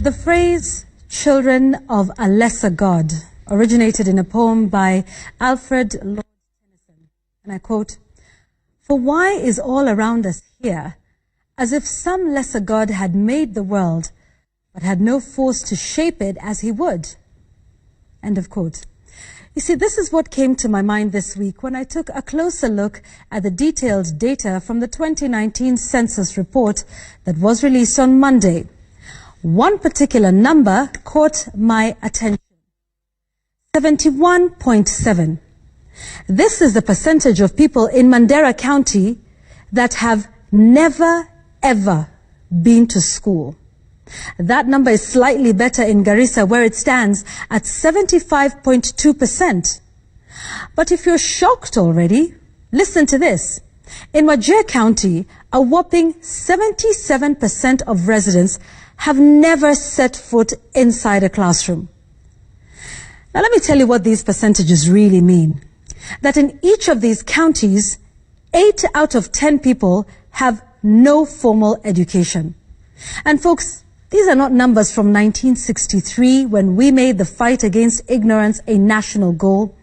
The phrase, children of a lesser God, originated in a poem by Alfred Lord Tennyson, and I quote, "For why is all around us here, as if some lesser God had made the world, but had no force to shape it as he would?" End of quote. You see, this is what came to my mind this week when I took a closer look at the detailed data from the 2019 census report that was released on Monday. One particular number caught my attention. 71.7. This is the percentage of people in Mandera County that have never, ever been to school. That number is slightly better in Garissa, where it stands at 75.2%. But if you're shocked already, listen to this. In Wajir County, a whopping 77% of residents have never set foot inside a classroom. Now let me tell you what these percentages really mean. That in each of these counties, 8 out of 10 people have no formal education. And folks, these are not numbers from 1963 when we made the fight against ignorance a national goal.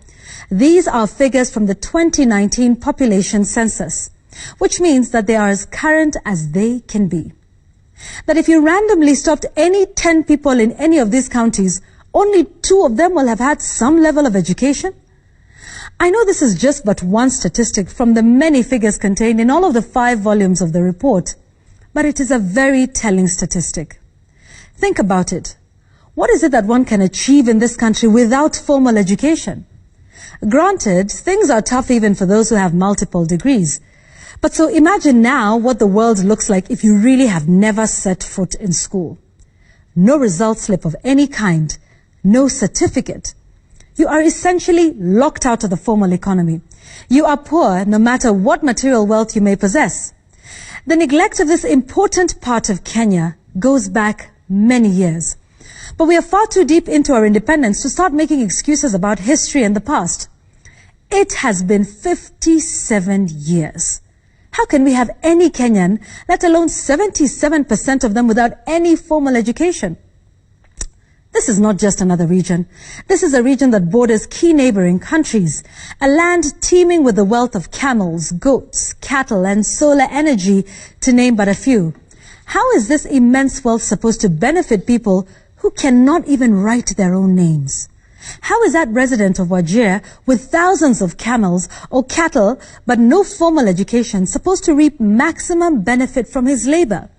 These are figures from the 2019 population census, which means that they are as current as they can be. That if you randomly stopped any 10 people in any of these counties, only 2 of them will have had some level of education. I know this is just but one statistic from the many figures contained in all of the 5 volumes of the report, but it is a very telling statistic. Think about it. What is it that one can achieve in this country without formal education? Granted, things are tough even for those who have multiple degrees. But so imagine now what the world looks like if you really have never set foot in school. No result slip of any kind, no certificate. You are essentially locked out of the formal economy. You are poor no matter what material wealth you may possess. The neglect of this important part of Kenya goes back many years. But we are far too deep into our independence to start making excuses about history and the past. It has been 57 years. How can we have any Kenyan, let alone 77% of them, without any formal education? This is not just another region. This is a region that borders key neighboring countries, a land teeming with the wealth of camels, goats, cattle, and solar energy, to name but a few. How is this immense wealth supposed to benefit people who cannot even write their own names? How is that resident of Wajir with thousands of camels or cattle but no formal education supposed to reap maximum benefit from his labor?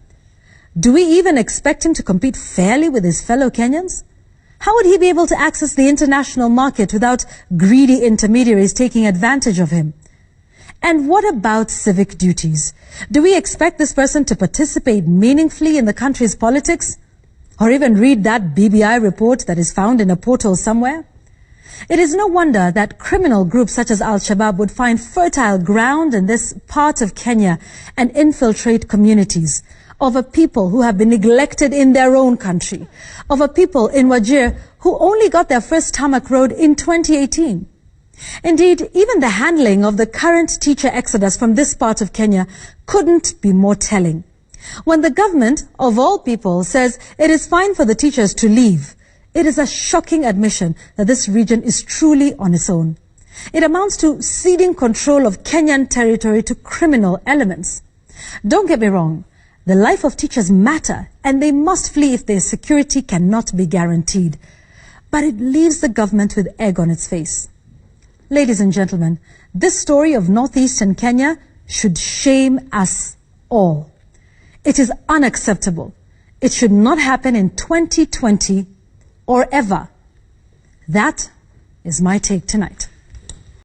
Do we even expect him to compete fairly with his fellow Kenyans? How would he be able to access the international market without greedy intermediaries taking advantage of him? And what about civic duties? Do we expect this person to participate meaningfully in the country's politics? Or even read that BBI report that is found in a portal somewhere? It is no wonder that criminal groups such as Al-Shabaab would find fertile ground in this part of Kenya and infiltrate communities of a people who have been neglected in their own country, of a people in Wajir who only got their first tarmac road in 2018. Indeed, even the handling of the current teacher exodus from this part of Kenya couldn't be more telling. When the government, of all people, says it is fine for the teachers to leave, it is a shocking admission that this region is truly on its own. It amounts to ceding control of Kenyan territory to criminal elements. Don't get me wrong, the life of teachers matter, and they must flee if their security cannot be guaranteed. But it leaves the government with egg on its face. Ladies and gentlemen, this story of northeastern Kenya should shame us all. It is unacceptable. It should not happen in 2020 or ever. That is my take tonight.